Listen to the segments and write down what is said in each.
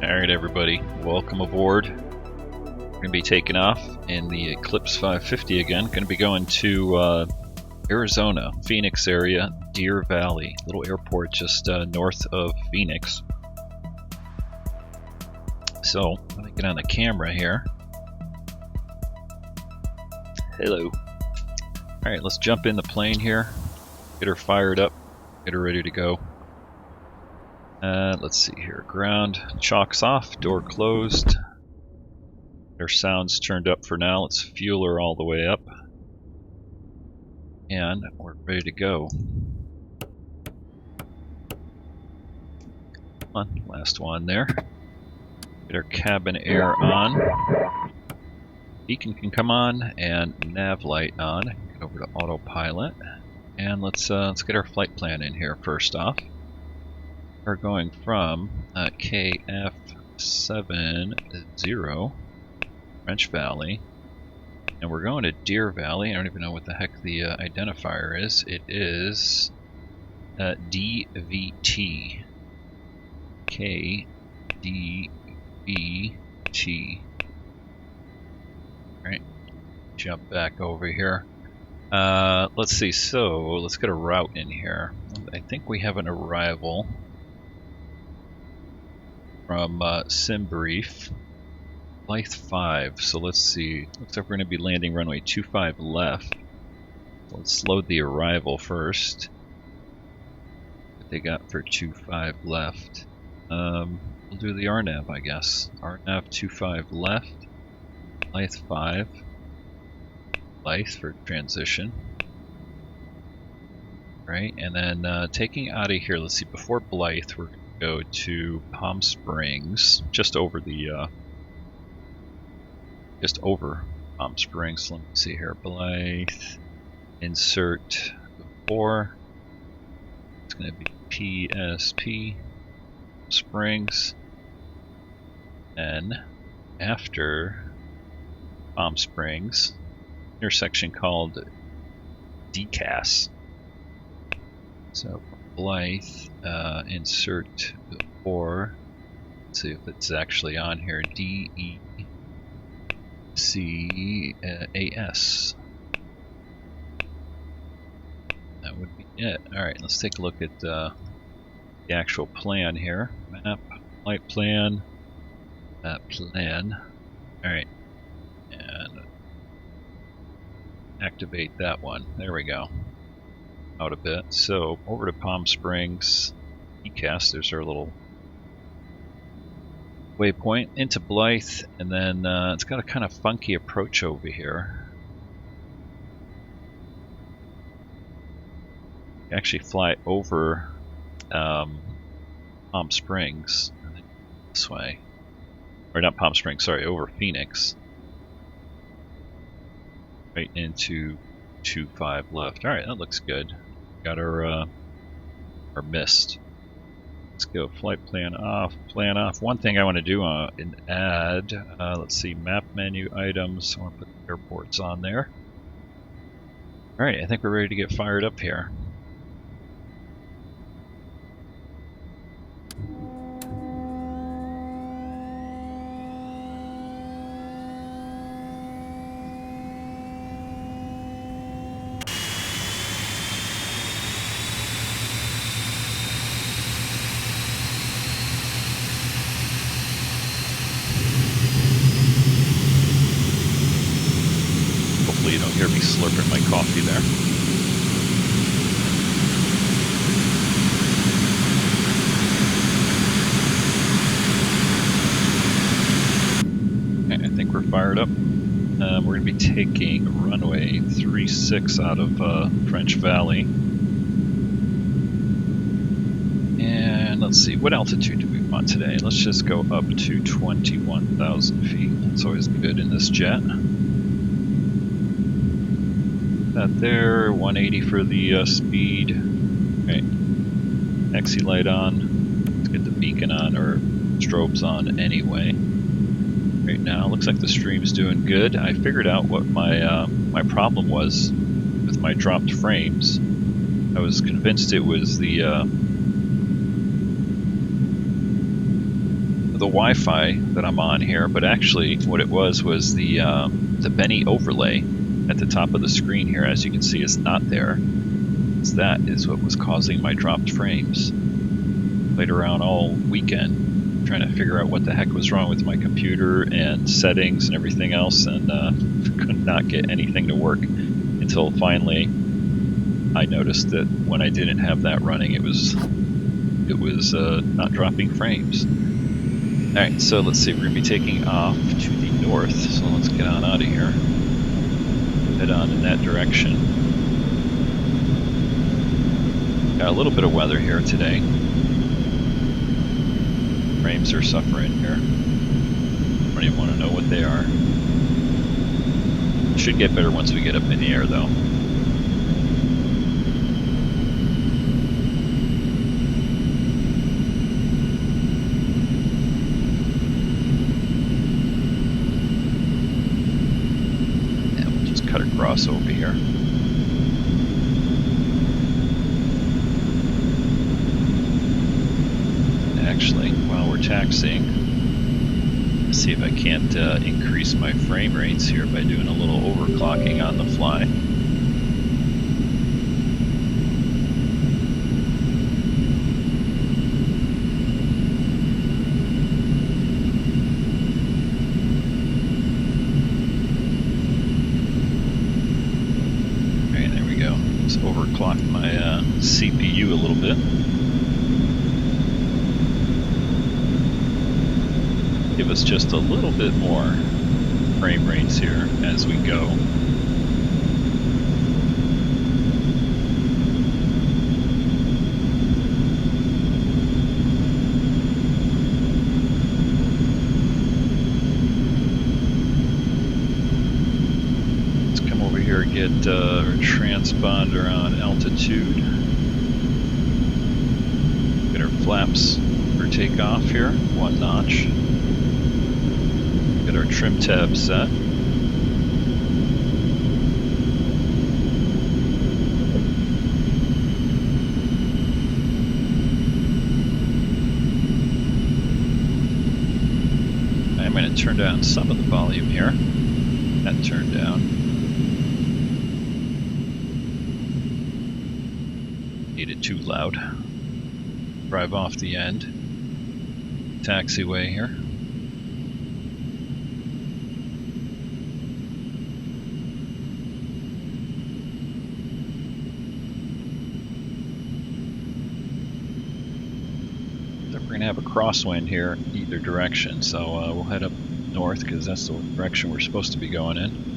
Alright everybody, welcome aboard. We're going to be taking off in the Eclipse 550 again. Going to be going to Arizona, Phoenix area, Deer Valley, little airport just north of Phoenix. So, let me get on the camera here. Hello. Alright, let's jump in the plane here, get her fired up, get her ready to go. Let's see here. Ground chocks off, door closed. Our sounds turned up for now. Let's fuel her all the way up. And we're ready to go. Come on, last one there. Get our cabin air on. Beacon can come on and nav light on. Get over to autopilot. And let's get our flight plan in here first off. We're going from KF70 French Valley, and we're going to Deer Valley. I don't even know what the heck the identifier is. It is DVT. KDVT. Alright, jump back over here. Let's see, so let's get a route in here. I think we have an arrival from Sim Brief, Blythe 5. So let's see. Looks like we're going to be landing runway 25 left. Let's load the arrival first. What they got for 25 left? We'll do the RNAV, I guess. RNAV 25 left. Blythe 5. Blythe for transition. Right, and then taking out of here. Let's see. Before Blythe, we're go to Palm Springs, just over Palm Springs. Let me see here. Blythe, insert 4. It's going to be PSP Springs. Then after Palm Springs, intersection called DCAS. So Blythe, insert 4. Let's see if it's actually on here. DECAS. That would be it. Alright, let's take a look at the actual plan here. Map, flight plan, plan. Alright, and activate that one. There we go. Out a bit. So over to Palm Springs, ECAS, there's our little waypoint, into Blythe, and then it's got a kind of funky approach over here. You actually fly over Palm Springs, I think this way. Or not Palm Springs, sorry, over Phoenix. Right into 25 left. Alright, that looks good. Got our mist. Let's go flight plan off, plan off. One thing I want to do and add, let's see, map menu items. I want to put the airports on there. Alright, I think we're ready to get fired up here. Hopefully you don't hear me slurping my coffee there. Okay, I think we're fired up. We're going to be taking runway 36 out of French Valley. And let's see, what altitude do we want today? Let's just go up to 21,000 feet. That's always good in this jet. That there, 180 for the speed. Okay, XE light on. Let's get the beacon on, or strobes on anyway. Right now, looks like the stream's doing good. I figured out what my my problem was with my dropped frames. I was convinced it was the Wi-Fi that I'm on here, but actually what it was the Benny overlay at the top of the screen here, as you can see, is not there. So that is what was causing my dropped frames. Played around all weekend trying to figure out what the heck was wrong with my computer and settings and everything else, and could not get anything to work until finally I noticed that when I didn't have that running, it was not dropping frames. Alright, so let's see, we're going to be taking off to the north, so let's get on out of here. Head on in that direction. Got a little bit of weather here today. Frames are suffering here. I don't even want to know what they are. Should get better once we get up in the air though. Cut across over here. Actually, while we're taxiing, let's see if I can't increase my frame rates here by doing a little overclocking on the fly. Overclock my CPU a little bit. Give us just a little bit more frame rates here as we go. Let's come over here and get our transponder on altitude. Get our flaps for takeoff here, 1 notch. Get our trim tab set. I'm going to turn down some of the volume here. That turned down. Made it too loud. Drive off the end. Taxiway here. So we're going to have a crosswind here either direction, so we'll head up north because that's the direction we're supposed to be going in.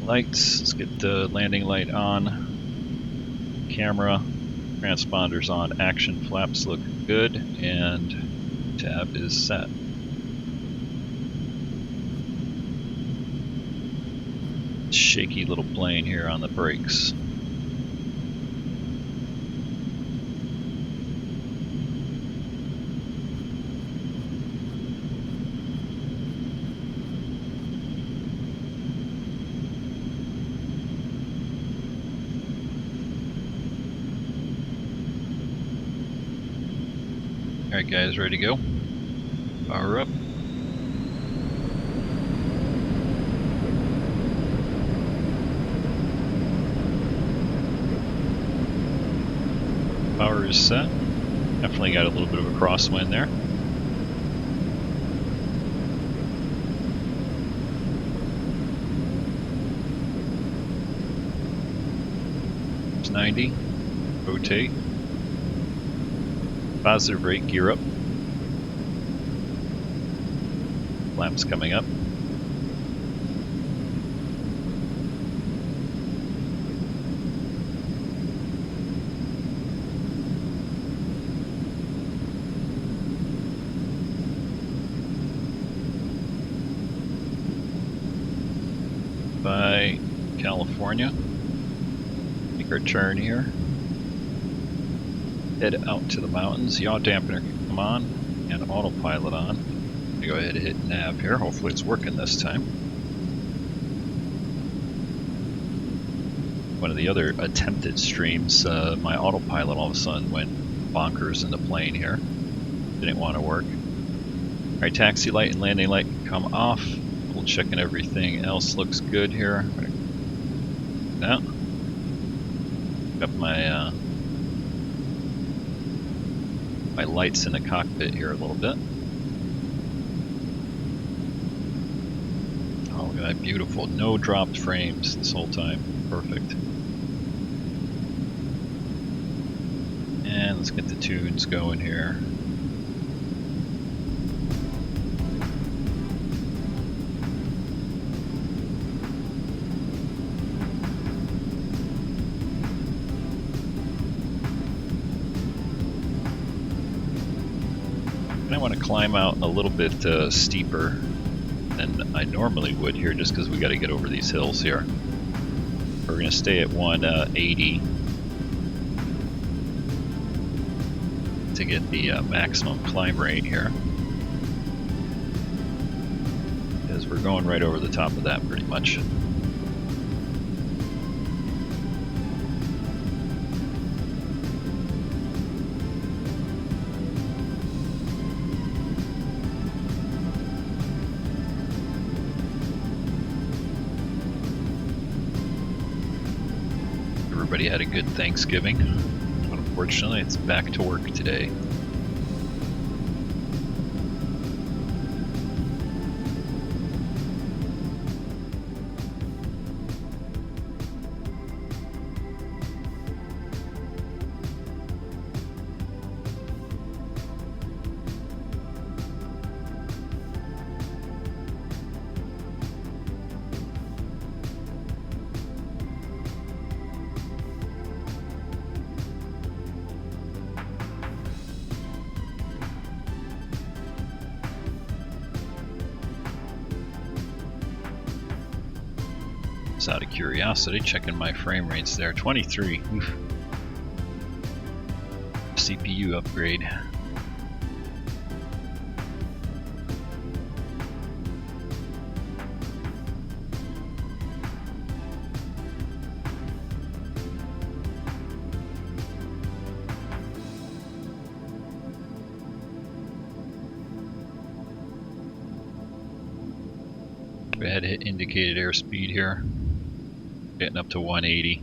Lights, let's get the landing light on, camera, transponders on, action flaps look good, and tab is set. Shaky little plane here on the brakes. Alright guys, ready to go? Power up. Power is set. Definitely got a little bit of a crosswind there. It's 90. Rotate. Positive rate, gear up. Flaps coming up. By California. Make our turn here. Head out to the mountains. Yaw dampener can come on and autopilot on. I'm gonna go ahead and hit nav here. Hopefully it's working this time. one of the other attempted streams, my autopilot all of a sudden went bonkers in the plane here. Didn't want to work. Alright, taxi light and landing light come off. We'll checking everything else looks good here. Now, got my my lights in the cockpit here a little bit. Oh, look at that, beautiful. No dropped frames this whole time. Perfect. And let's get the tunes going here. I want to climb out a little bit steeper than I normally would here, just because we got to get over these hills here. We're going to stay at 180 to get the maximum climb rate here, because we're going right over the top of that pretty much. Everybody had a good Thanksgiving, but unfortunately it's back to work today. Out of curiosity, checking my frame rates there. 23. Oof. CPU upgrade. Go ahead and hit indicated airspeed here. Getting up to 180.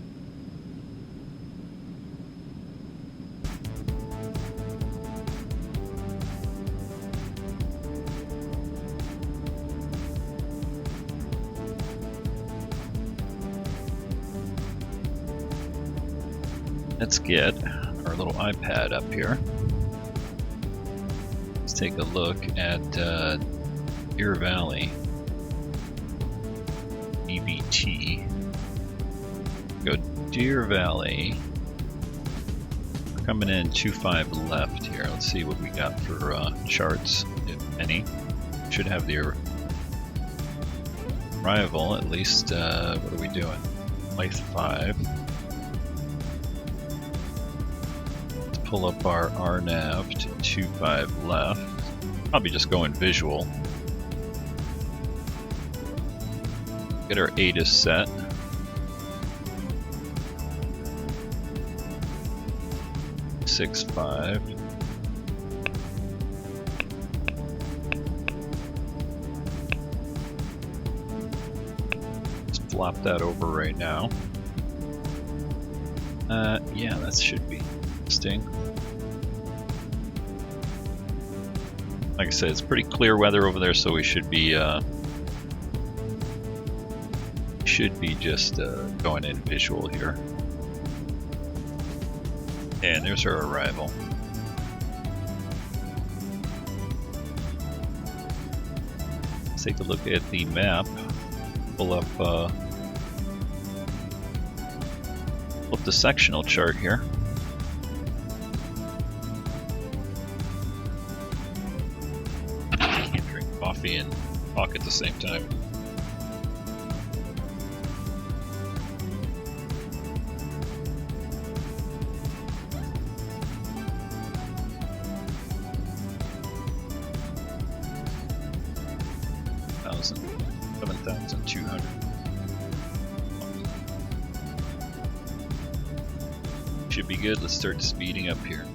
Let's get our little iPad up here. Let's take a look at Deer Valley EBT. Go Deer Valley. We're coming in 25 left here. Let's see what we got for charts, if any. Should have the arrival at least. What are we doing? Flight 5. Let's pull up our RNAV to 25 left. Probably just going visual. Get our ATIS set. Six 5. Let's flop that over right now. Yeah, that should be interesting. Like I said, it's pretty clear weather over there, so we should be just going in visual here. And there's our arrival. Let's take a look at the map. Pull up the sectional chart here. Can't drink coffee and talk at the same time. Should be good. Let's start speeding up here.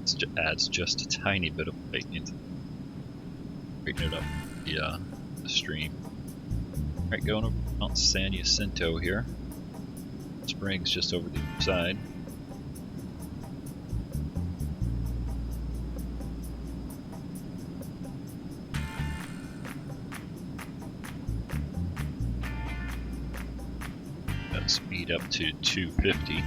This adds just a tiny bit of light into breaking it up the stream. Alright, going over Mount San Jacinto here. Springs just over the other side. Got speed up to 250.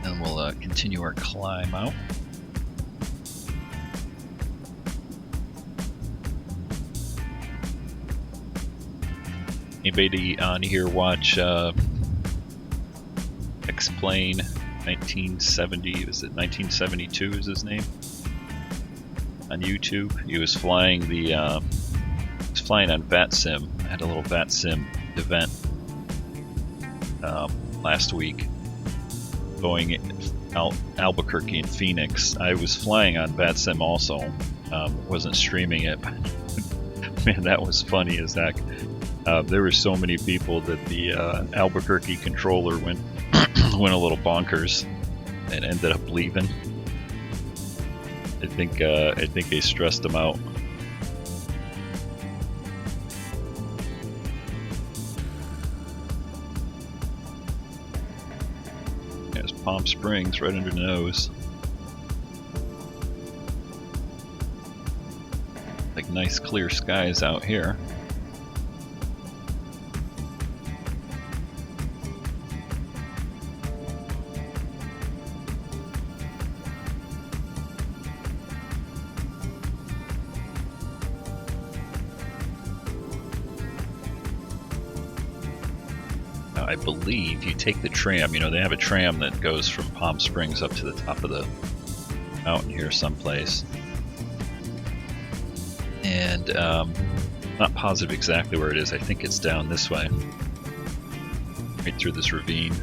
And we'll continue our climb out. Anybody on here watch X-plane 1970? Was it 1972? Is his name on YouTube? He was flying the flying on FatSim. I had a little FatSim event last week, going out Albuquerque and Phoenix. I was flying on FatSim also. Wasn't streaming it. Man, that was funny as heck. There were so many people that the Albuquerque controller went went a little bonkers and ended up leaving. I think they stressed him out. There's Palm Springs right under the nose. Like nice clear skies out here. I believe you take the tram. You know, they have a tram that goes from Palm Springs up to the top of the mountain here someplace. And not positive exactly where it is. I think it's down this way, right through this ravine.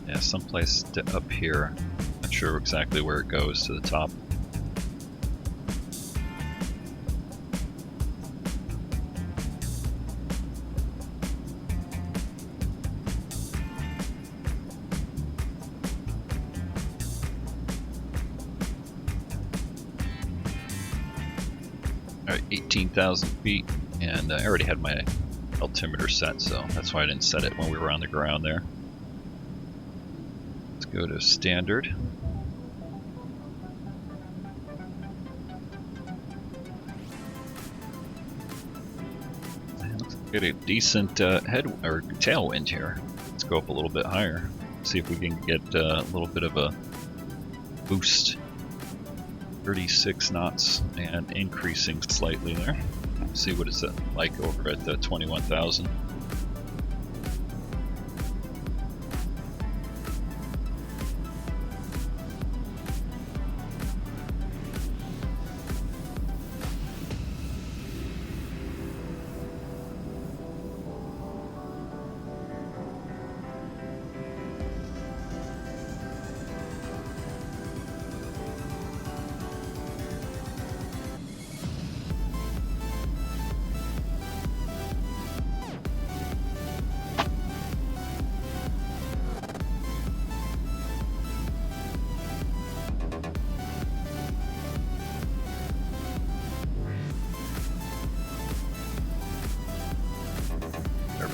Yeah, someplace up here. Not sure exactly where it goes to the top. Alright, 18,000 feet, and I already had my altimeter set, so that's why I didn't set it when we were on the ground there. Let's go to standard. And looks like we get a decent head or tailwind here. Let's go up a little bit higher, see if we can get a little bit of a boost. 36 knots and increasing slightly there. See what it's like over at the 21,000.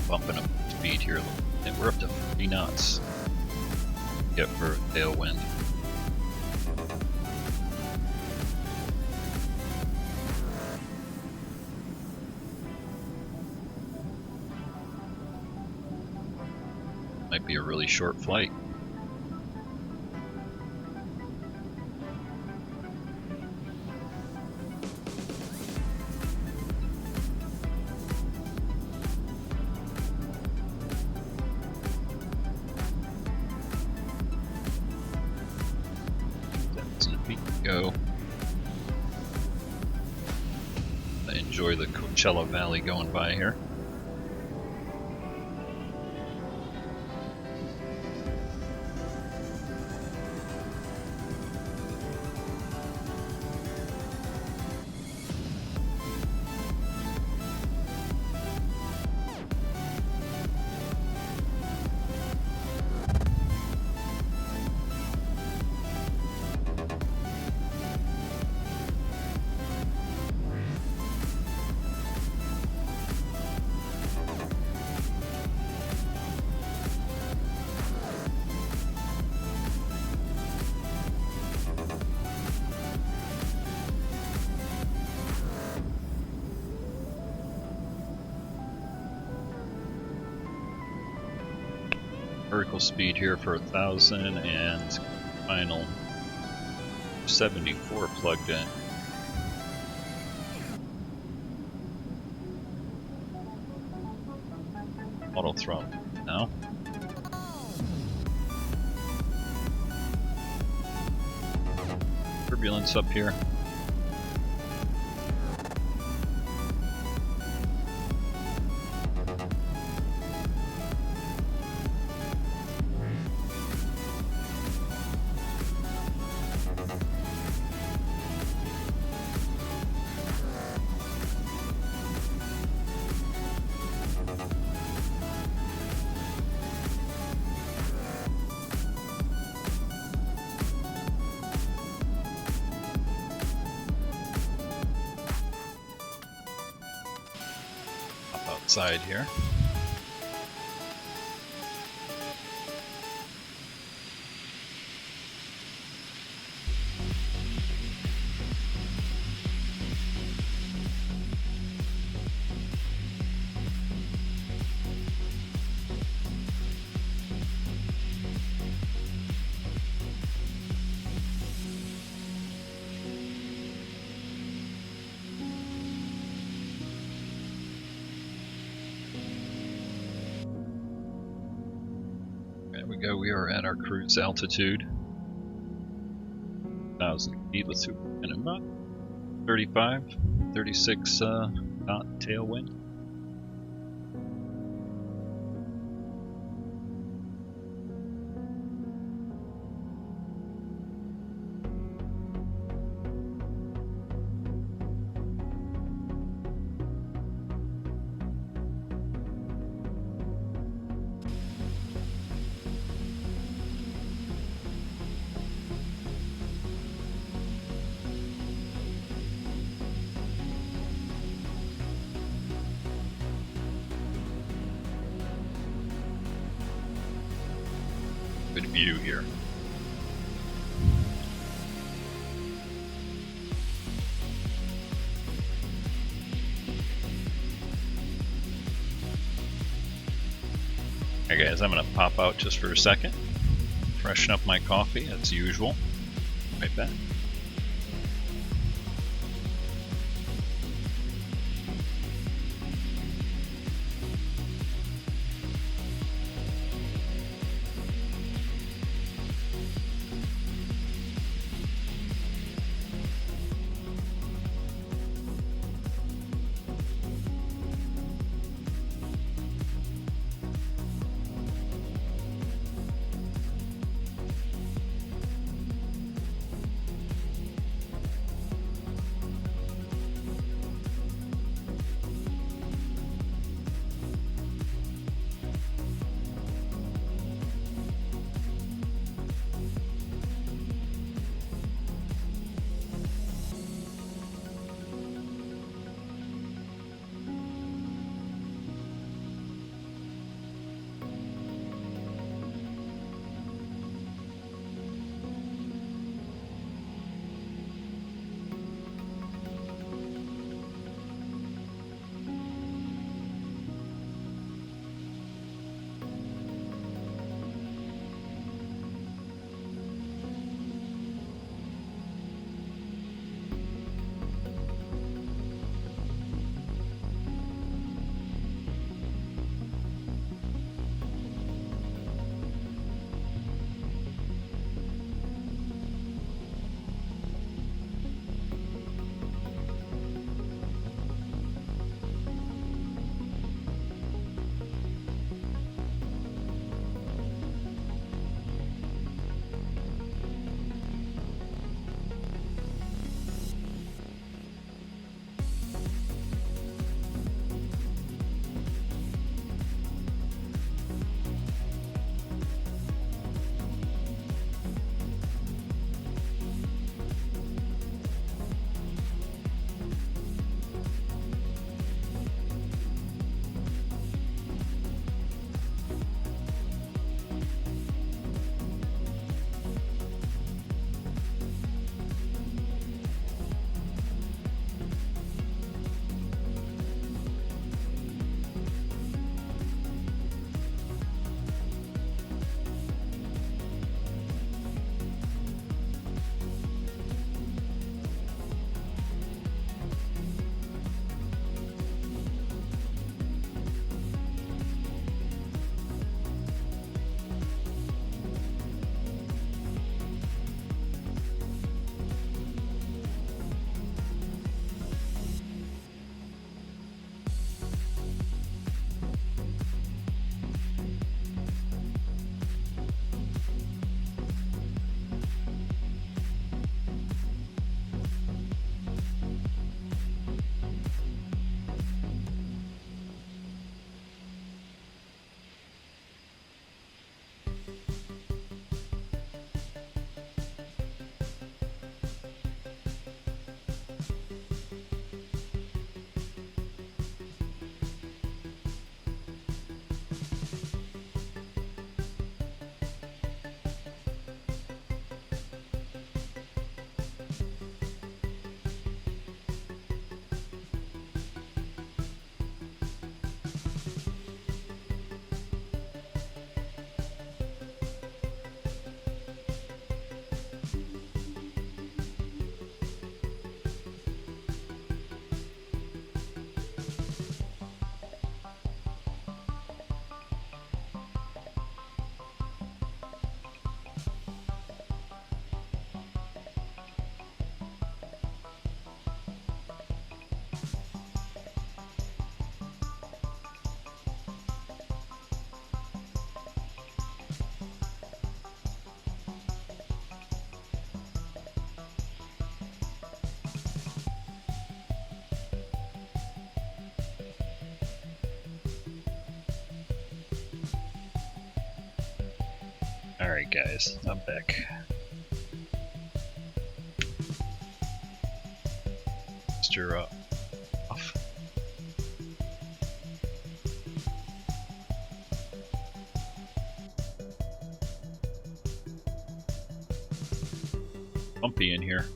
Bumping up speed here a little, and we're up to 40 knots. Yep, for a tailwind. Might be a really short flight. Go. enjoy the Coachella Valley going by here. Vertical speed here for 1,000 and final 74 plugged in. Auto throttle now. Turbulence up here. Side here. Go. We are at our cruise altitude, 1,000 feet. Let's see, in about 35, 36 knot tailwind. Good view here. Hey guys, I'm gonna pop out just for a second, freshen up my coffee as usual. Right back. Alright guys, I'm back. Mr. Off. Bumpy in here.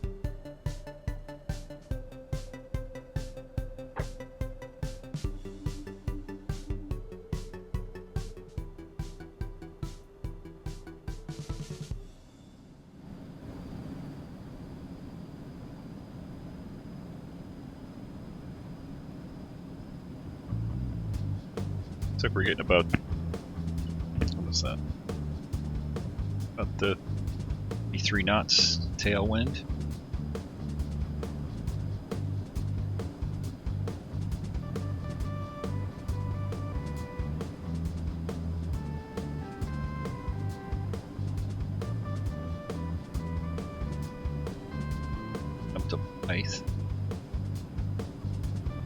Looks like we're getting about, what was that? About the 3 knots tailwind. Up to Blythe.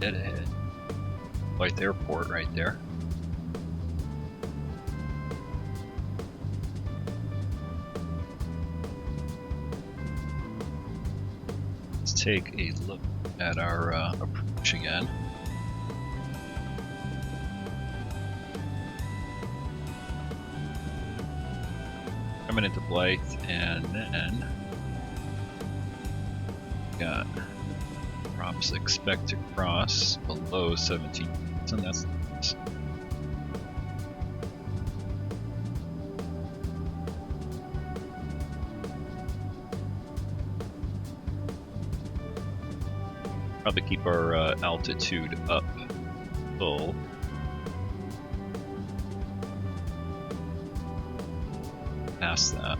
Dead ahead. Blythe Airport right there. Take a look at our approach again. Coming into Blythe, and then got props expect to cross below 17. And that's probably keep our altitude up full. Past that.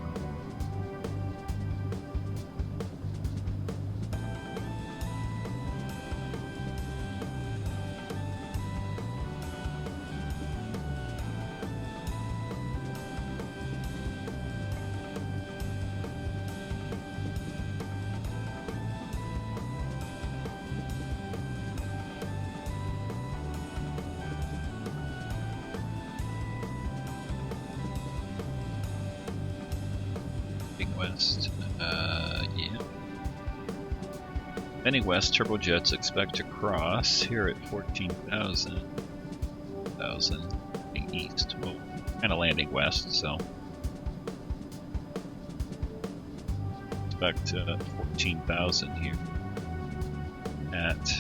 West, yeah. Heading west, turbojets expect to cross here at 14,000. East. Well, kind of landing west, so expect 14,000 here at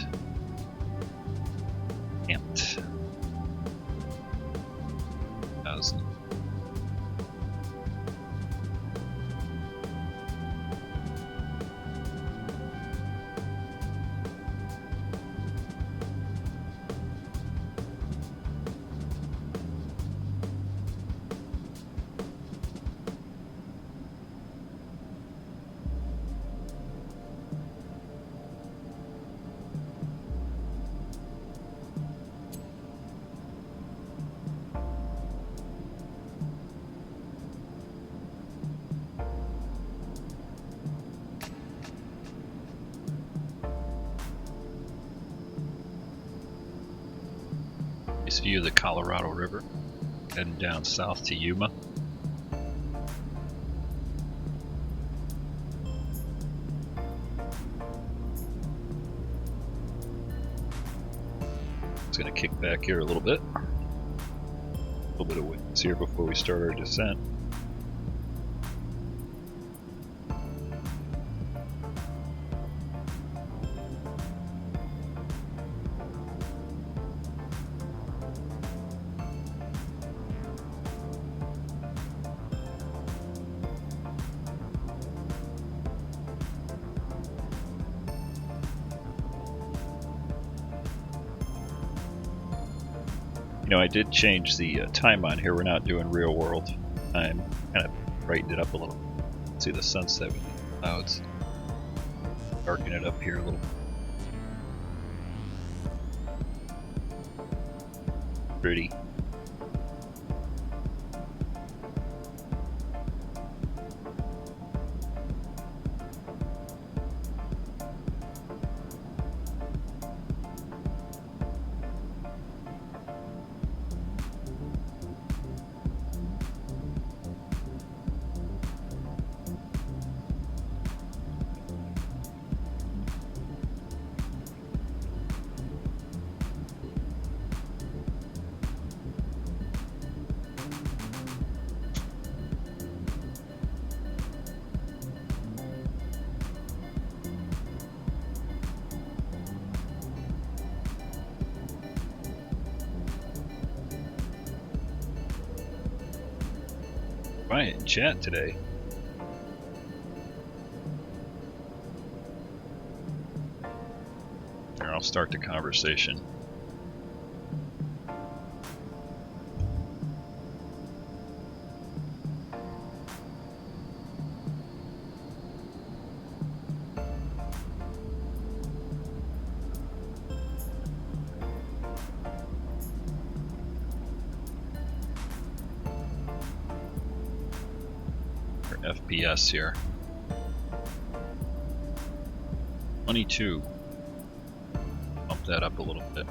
Ant. 1,000. Nice view of the Colorado River, heading down south to Yuma. It's going to kick back here a little bit. A little bit of winds here before we start our descent. You know, I did change the time on here. We're not doing real world time. Kind of brightened it up a little. See the sunset with the clouds. Darken it up here a little. Pretty. quiet in chat today. Here, I'll start the conversation. FPS here. 22. Bump that up a little bit.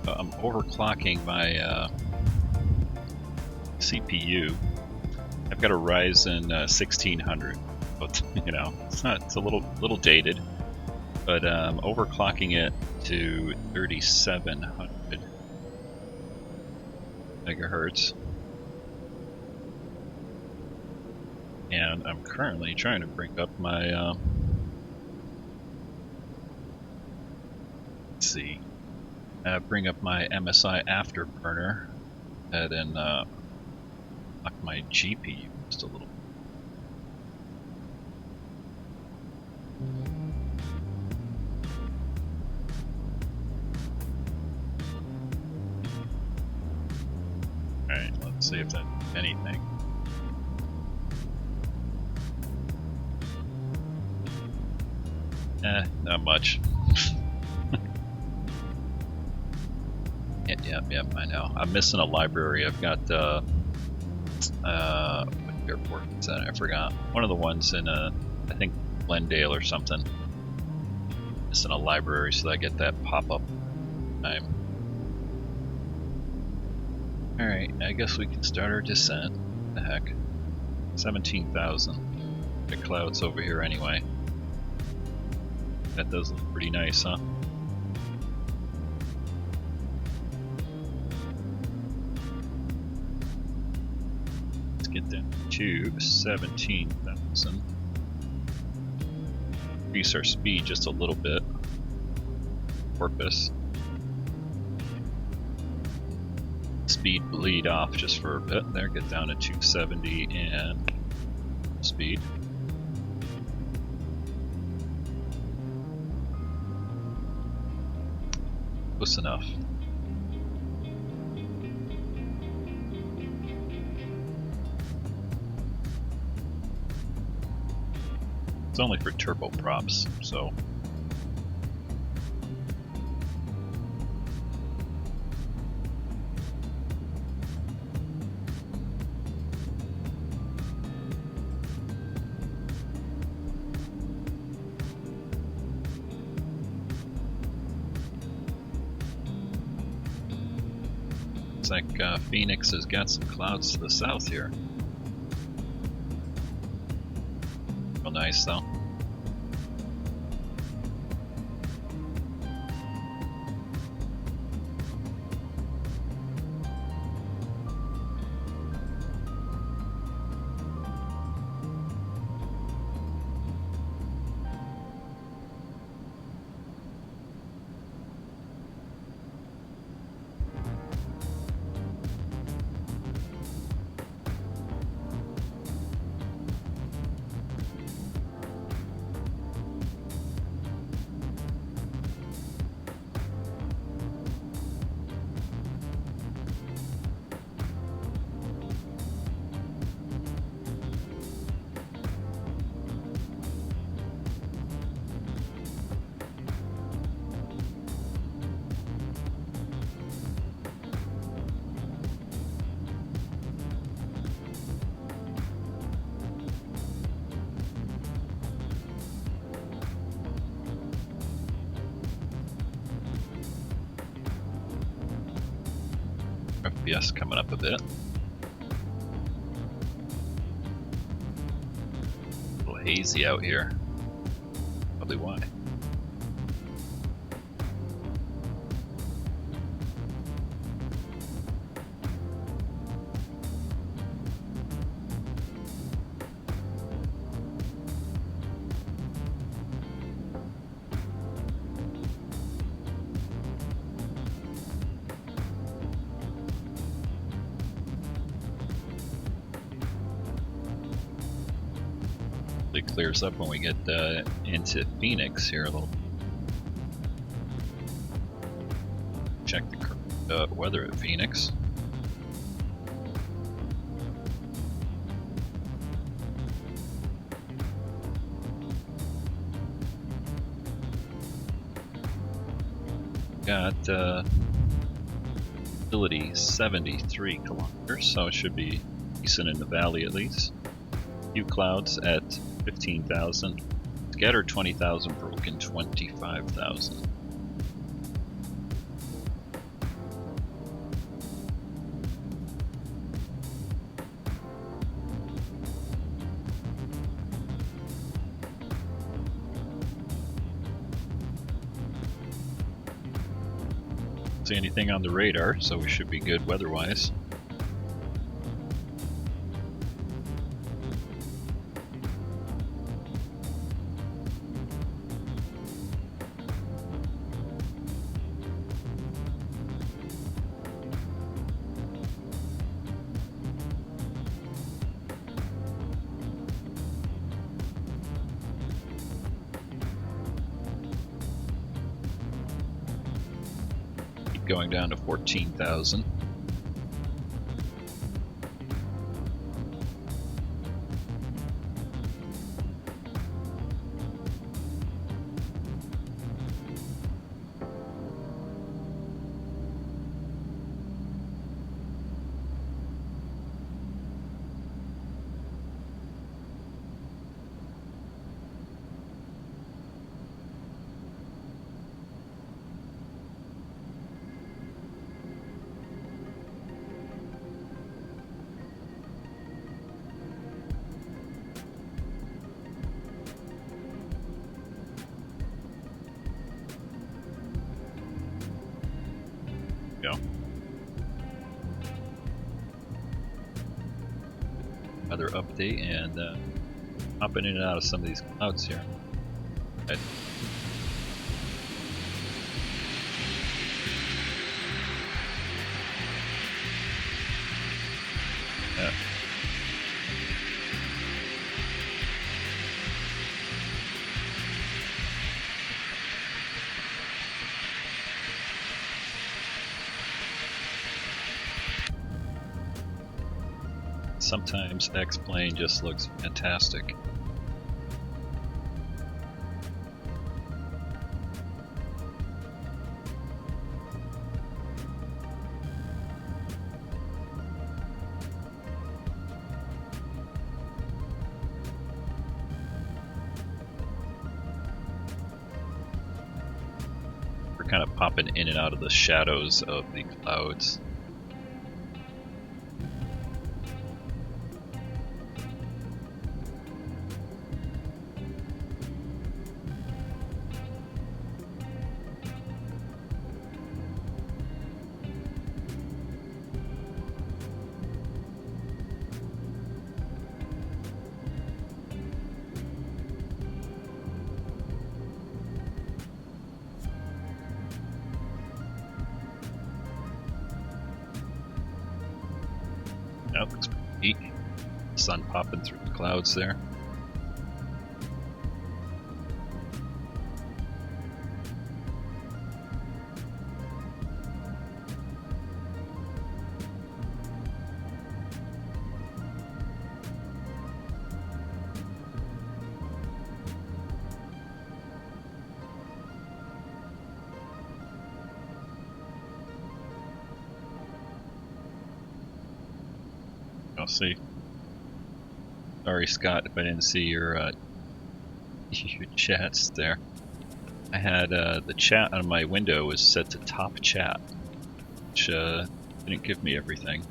I'm overclocking my CPU. I've got a Ryzen 1600, but you know it's a little dated, but overclocking it to 3700 megahertz, and I'm currently trying to bring up my bring up my MSI Afterburner and lock my GPU just a little. Alright, let's see if that's anything. Not much. Yep, I know. I'm missing a library. I've got what airport is that? I forgot. One of the ones in I think Glendale or something. Missing a library, so that I get that pop-up time. Alright, I guess we can start our descent. What the heck? 17,000. The clouds over here anyway. That does look pretty nice, huh? Get down to 17,000. Increase our speed just a little bit. Porpoise. Speed bleed off just for a bit there. Get down to 270 and speed. Close enough. It's only for turboprops, so. Looks like Phoenix has got some clouds to the south here. Nice though. FPS coming up a bit. A little hazy out here. Probably why. It clears up when we get into Phoenix here a little. Check the current weather at Phoenix. Got ability 73 kilometers, so it should be decent in the valley at least. Few clouds at 15,000. Scattered 20,000, broken 25,000. See anything on the radar, so we should be good weather-wise. Going down to 14,000. Go. Weather update and hopping in and out of some of these clouds here. Right. Yeah. Sometimes X-plane just looks fantastic. We're kind of popping in and out of the shadows of the clouds. That looks pretty neat. Sun popping through the clouds there. I'll see. Sorry, Scott, if I didn't see your your chats there. I had the chat on my window was set to top chat, which didn't give me everything.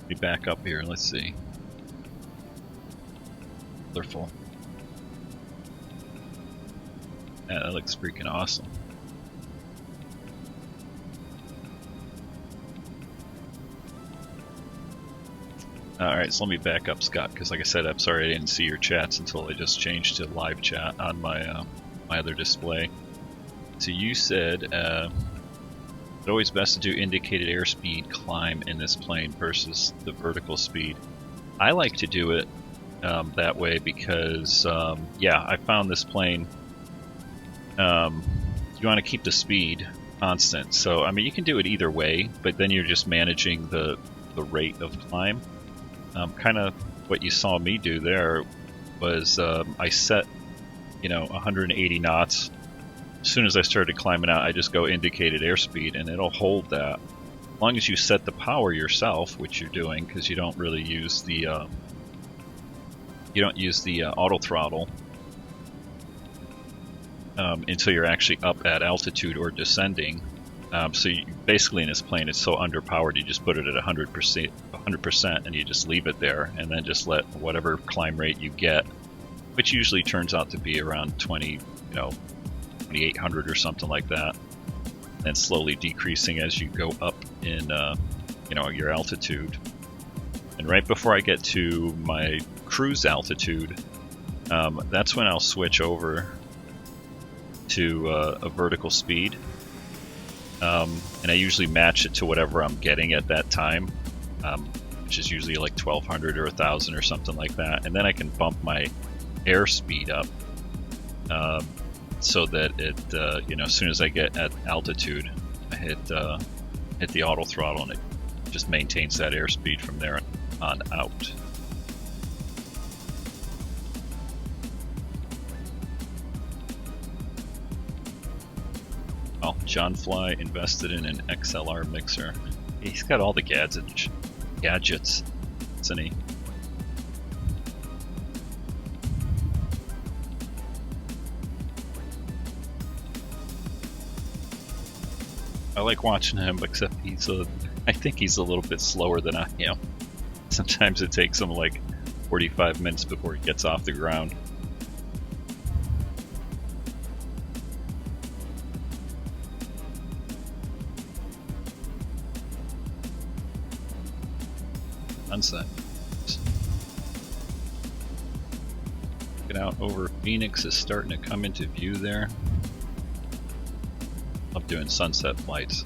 Let me back up here. Let's see. Colorful. Yeah, that looks freaking awesome. Alright, so let me back up, Scott, because like I said, I'm sorry I didn't see your chats until I just changed to live chat on my my other display. So you said it's always best to do indicated airspeed climb in this plane versus the vertical speed. I like to do it that way because, yeah, I found this plane, you want to keep the speed constant. So, I mean, you can do it either way, but then you're just managing the rate of climb. Kind of what you saw me do there was I set, 180 knots. As soon as I started climbing out, I just go indicated airspeed, and it'll hold that. As long as you set the power yourself, which you're doing, because you don't really use the auto throttle until you're actually up at altitude or descending. So basically in this plane, it's so underpowered, you just put it at 100%, and you just leave it there, and then just let whatever climb rate you get, which usually turns out to be around 2,800 or something like that, and slowly decreasing as you go up in, your altitude. And right before I get to my cruise altitude, that's when I'll switch over to a vertical speed. And I usually match it to whatever I'm getting at that time, which is usually like 1,200 or 1,000 or something like that. And then I can bump my airspeed up so that it, as soon as I get at altitude, I hit the auto throttle, and it just maintains that airspeed from there on out. Oh, John Fly invested in an XLR mixer. He's got all the gadgets, isn't he? I like watching him, except I think he's a little bit slower than I am. Sometimes it takes him like 45 minutes before he gets off the ground. Sunset. Get out over Phoenix is starting to come into view there. Love doing sunset flights.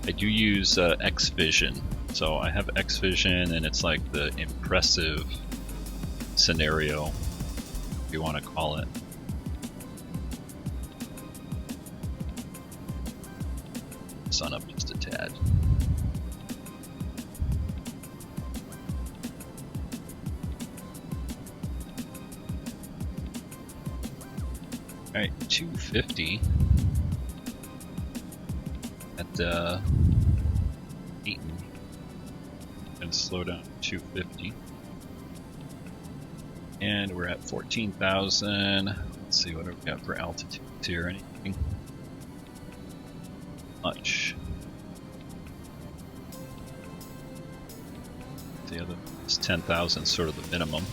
I do use X-Vision. So I have X-Vision, and it's like the impressive scenario, if you want to call it. Sun up just a tad. Alright, 250 at Eaton. Gonna slow down to 250. And we're at 14,000. Let's see what we got for altitude here. Anything much. The other is 10,000, sort of the minimum.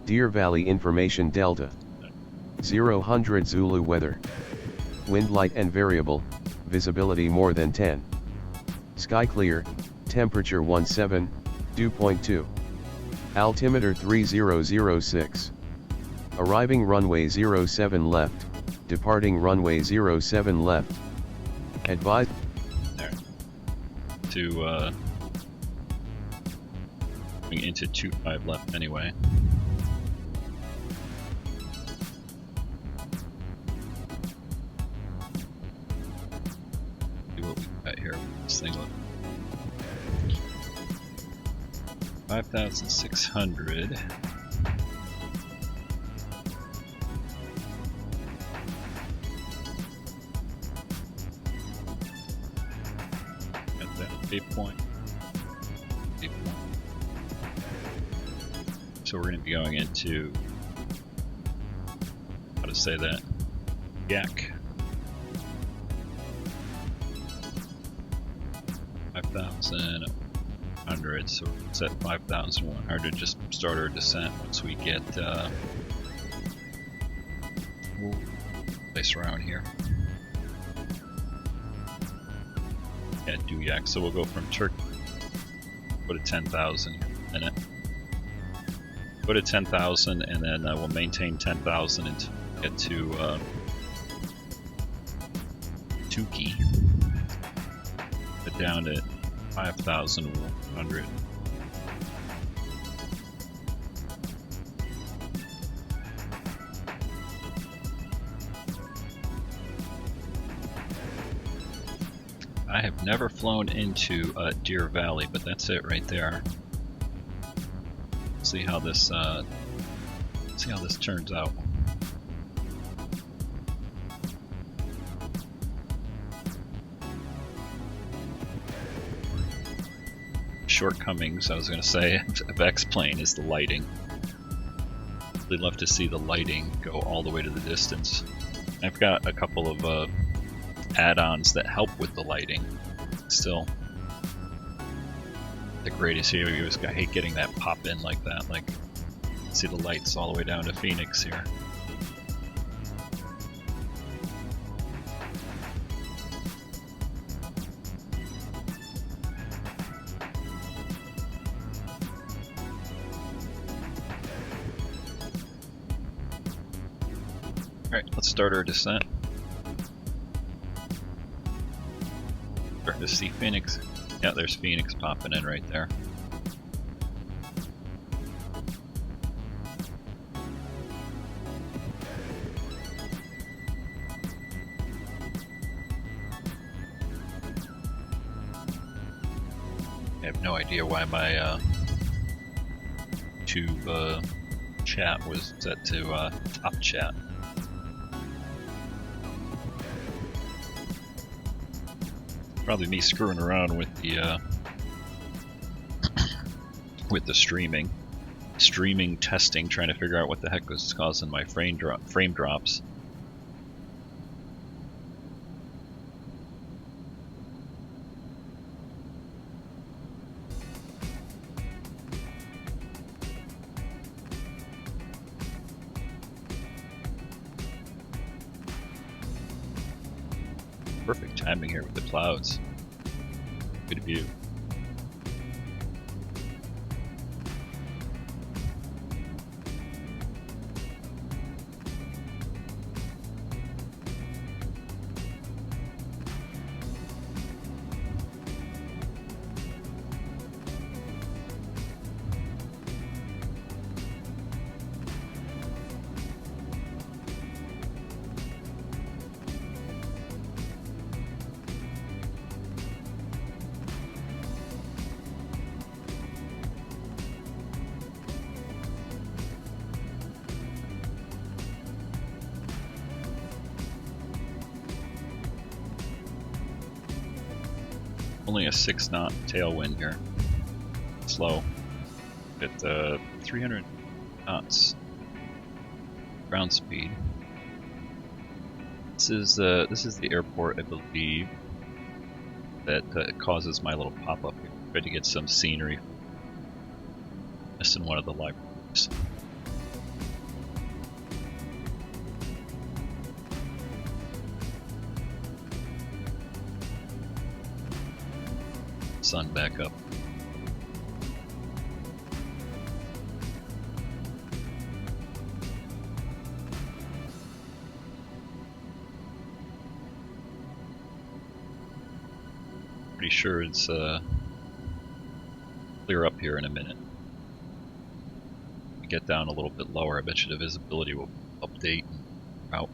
Deer Valley Information Delta 0 Zulu weather. Wind light and variable, visibility more than 10. Sky clear, temperature 17, dew point 2. Altimeter 3006. Arriving runway 07 left, departing runway 07 left. Advise. There. To going into 25 left anyway. See what we got here. This thing look. 5,600. Got that 8 point. So we're going to be going into, how to say that, yak. 5,100, so we'll set 5,100, just start our descent once we get, we'll place around here. Yeah, Duyak, so we'll go from Turkey, go to 10,000 in a minute. put at 10,000, and then we'll maintain 10,000 until we get to Tukey. But down at 5,100. I have never flown into Deer Valley, but that's it right there. See how this turns out. Shortcomings, I was going to say, of X-plane is the lighting. I'd love to see the lighting go all the way to the distance. I've got a couple of add-ons that help with the lighting. Still, the greatest here is I hate getting that pop in like that. Like, see the lights all the way down to Phoenix here. Alright, let's start our descent. Starting to see Phoenix. Yeah, there's Phoenix popping in right there. I have no idea why my YouTube chat was set to top chat. Probably me screwing around with the streaming testing, trying to figure out what the heck was causing my frame drops. Perfect timing here with the clouds. Good view. Only a 6-knot tailwind here. Slow. At 300 knots ground speed. This is the airport, I believe, that causes my little pop-up here. Tried to get some scenery. Missing one of the libraries. Sun back up. Pretty sure it's clear up here in a minute. We get down a little bit lower, I bet you the visibility will update and out.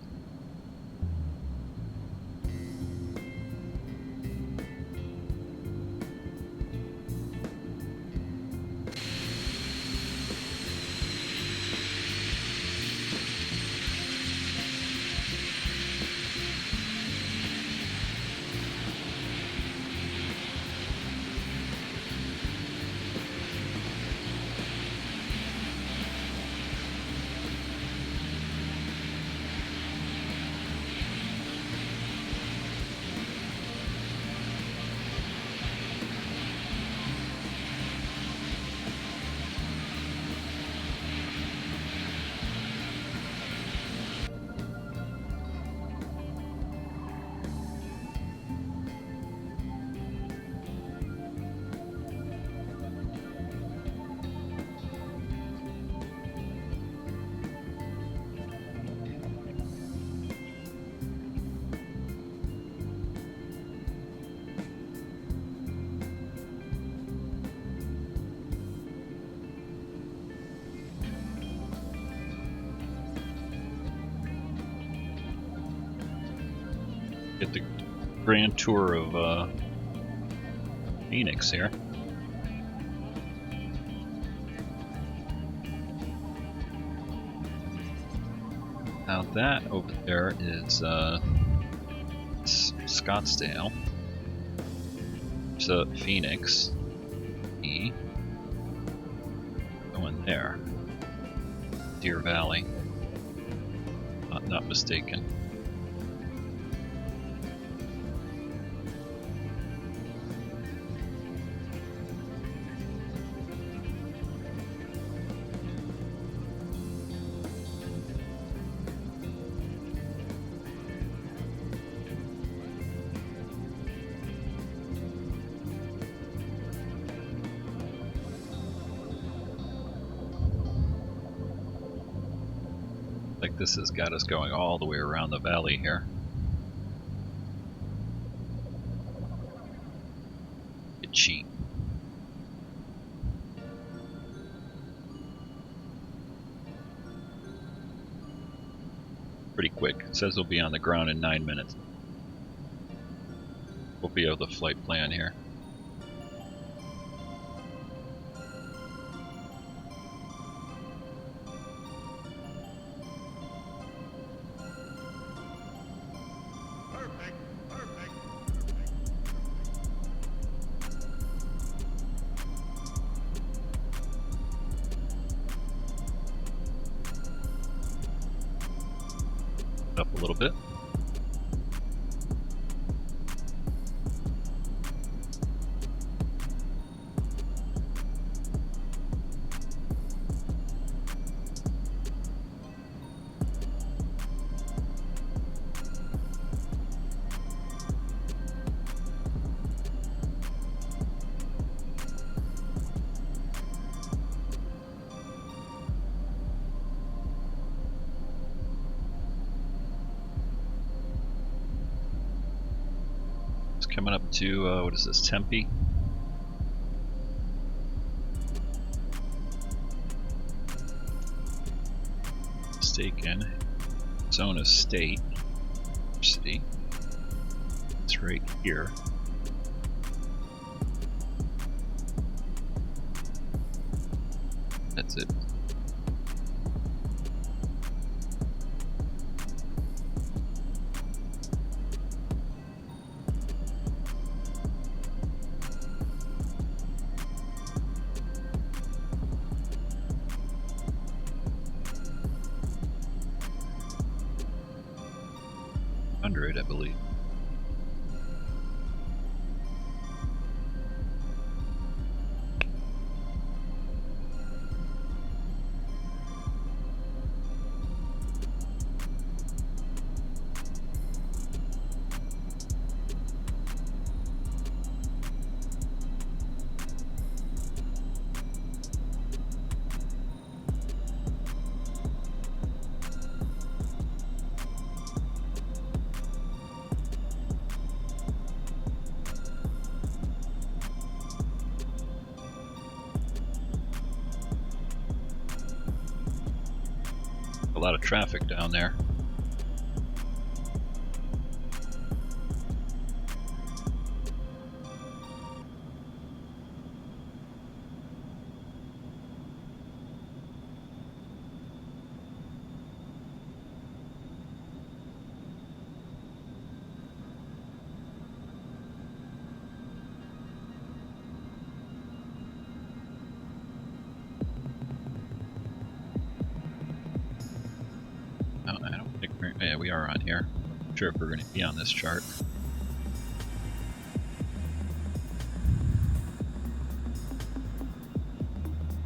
Get the grand tour of Phoenix here. Now that over there is Scottsdale. So Phoenix. E. Going there. Deer Valley. Not mistaken. Like this has got us going all the way around the valley here. It's cheap. Pretty quick. It says we'll be on the ground in 9 minutes. We'll be able to flight plan here. Up a little bit. Coming up to, what is this, Tempe? Mistaken. Zona State University. It's right here. That's it. I believe. A lot of traffic down there. Yeah, we are on here. I'm sure if we're going to be on this chart.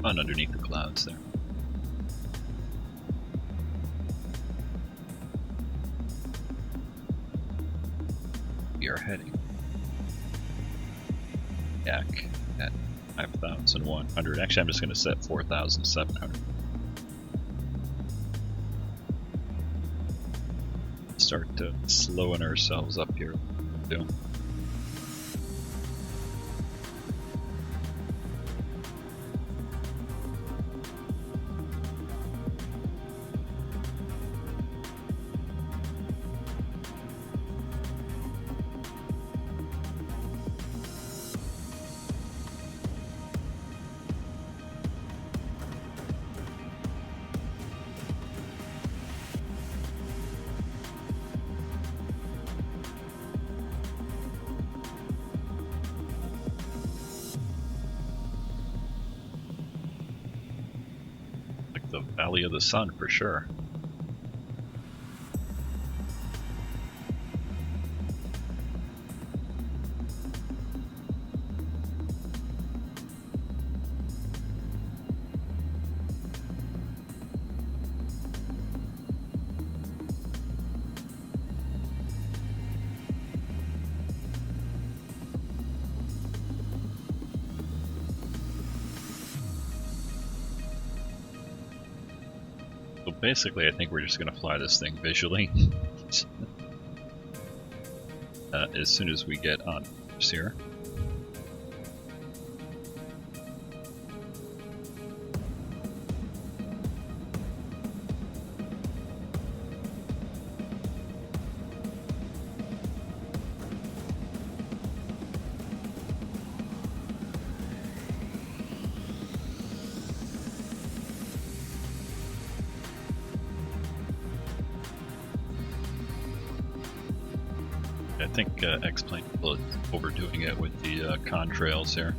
Fun underneath the clouds there. We are heading back at 5,100. Actually, I'm just going to set 4,700. Start slowing ourselves up here. Too. the Valley of the Sun for sure. So basically, I think we're just going to fly this thing visually as soon as we get on here. I think Xplane is overdoing it with the contrails here.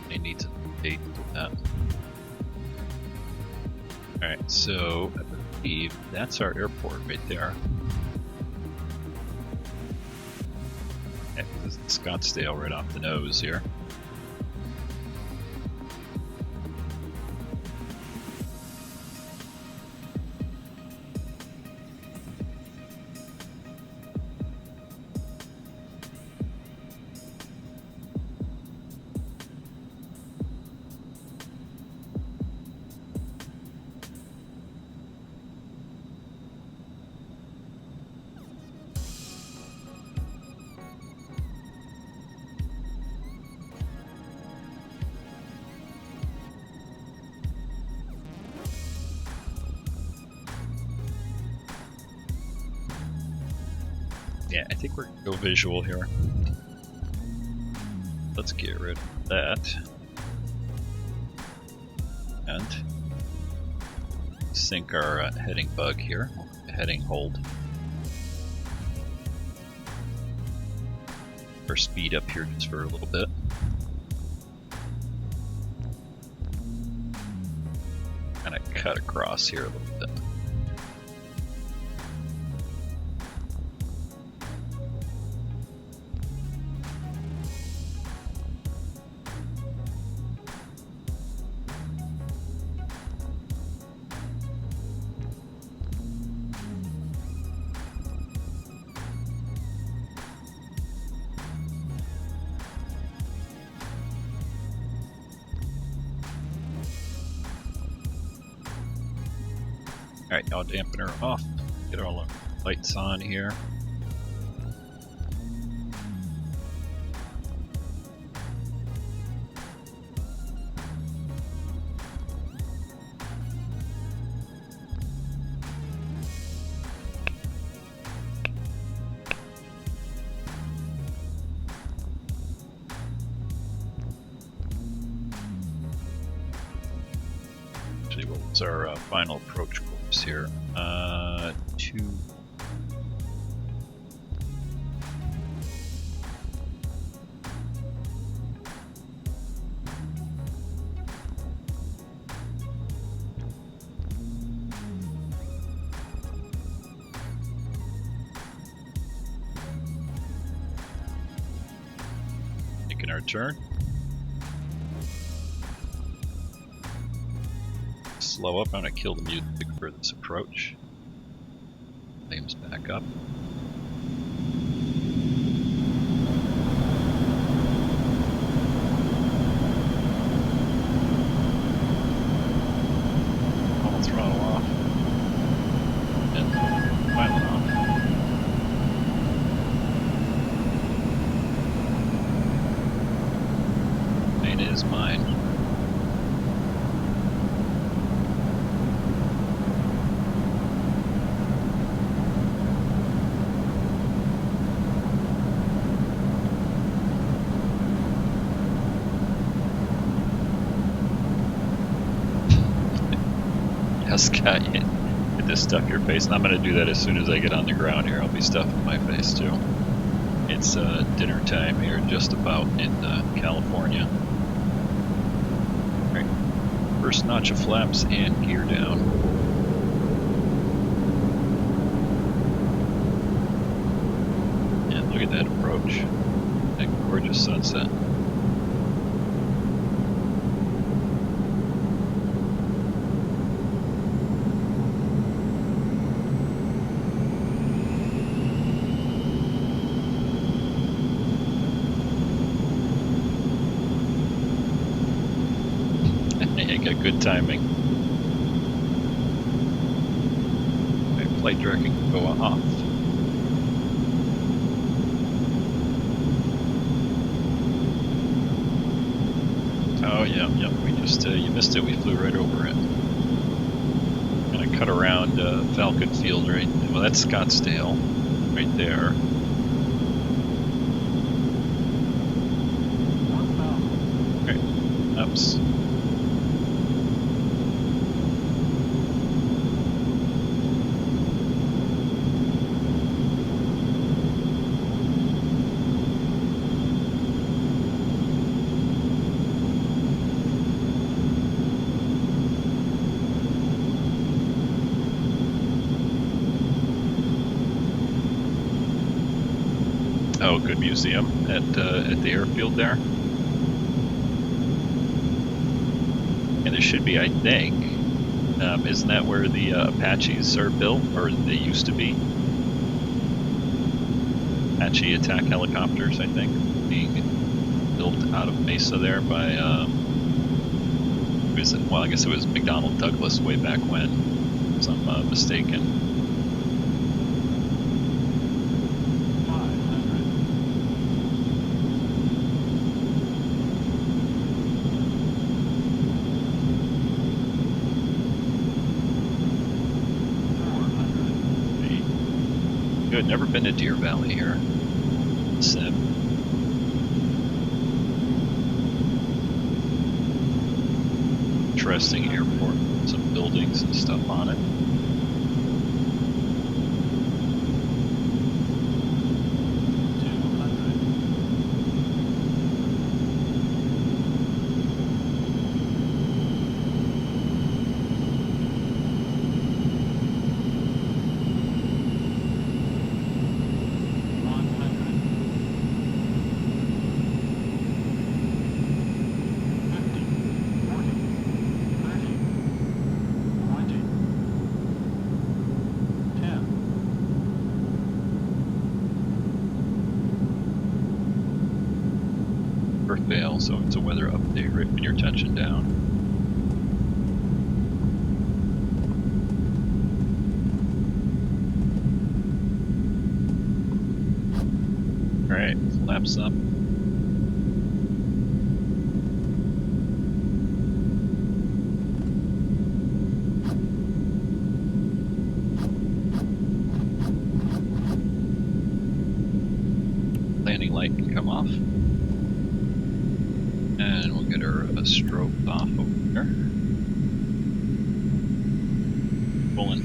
They need to update that. Alright, so I believe that's our airport right there. Yeah, this is Scottsdale right off the nose here. Yeah, I think we're going to go visual here. Let's get rid of that. And sync our heading bug here. Heading hold. Or speed up here just for a little bit. Kind of cut across here a little bit. Alright, now dampener off. Get all our lights on here. Actually, what was our final approach course here? 2. Making our turn. Slow up. I'm going to kill the music for this approach. Flames back up. All throttle off. And pilot off. Plane is mine. Scott, get this stuff your face. And I'm going to do that as soon as I get on the ground here. I'll be stuffing my face too. It's dinner time here, just about in California. Right. first notch of flaps and gear down. And look at that approach. That gorgeous sunset. Good timing. Okay, flight directing can go off. Oh yeah, we just you missed it. We flew right over it. Gonna cut around Falcon Field, right? Well, that's Scottsdale, right there. Okay, ups. Oh, good museum at the airfield there. And there should be, I think, isn't that where the Apaches are built, or they used to be? Apache attack helicopters, I think, being built out of Mesa there by, well, I guess it was McDonnell Douglas way back when, if I'm mistaken. Good, never been to Deer Valley here. Sim. Interesting airport, some buildings and stuff on it. Fail, so it's a weather update right when you're touching down. Alright, flaps up. Landing light can come off. And we'll get her a strobe off over there. Pulling.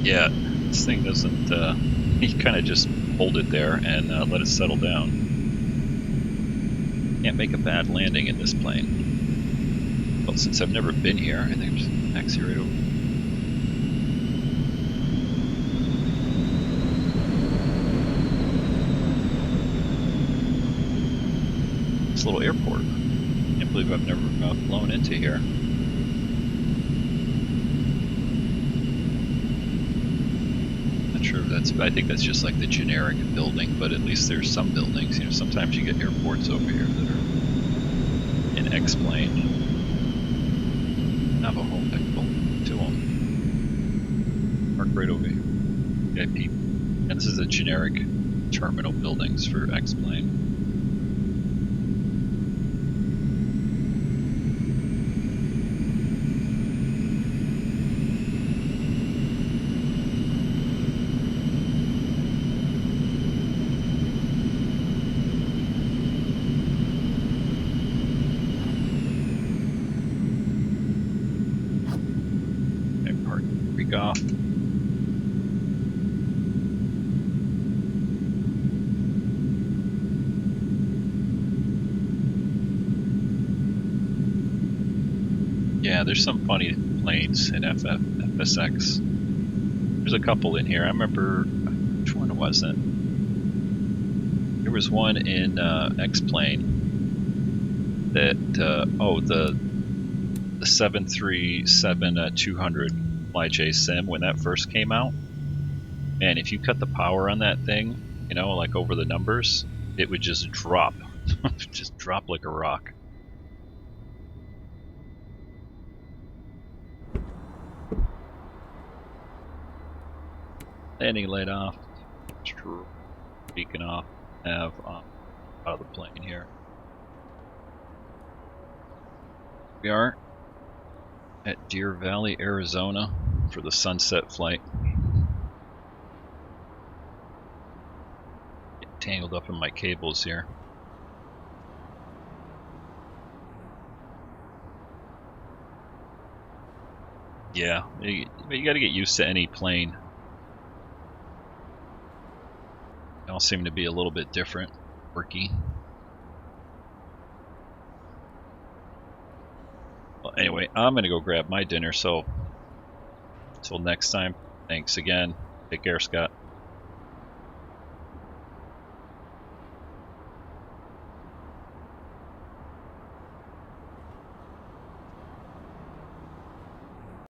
Yeah, this thing doesn't, he kind of just hold it there and let it settle down. Can't make a bad landing in this plane. Well, since I've never been here, I think I'm just taxi right over. Little airport. Can't believe I've never flown into here. Not sure if that's, I think that's just like the generic building, but at least there's some buildings. You know, sometimes you get airports over here that are in X-plane. Navajo, Echo, to them. Park right over here. VIP. And this is a generic terminal buildings for X-plane. Off. Yeah, there's some funny planes in FSX. There's a couple in here. I remember, which one was it? There was one in Xplane that, the 737-200 FlyJSim when that first came out. And if you cut the power on that thing, you know, like over the numbers, it would just drop. Just drop like a rock. Landing light off. Beacon off. Have out of the plane here. We are at Deer Valley, Arizona for the sunset flight. Get tangled up in my cables here. Yeah, you gotta get used to any plane. They all seem to be a little bit different, quirky. Well, anyway, I'm gonna go grab my dinner, so until next time, thanks again. Take care, Scott.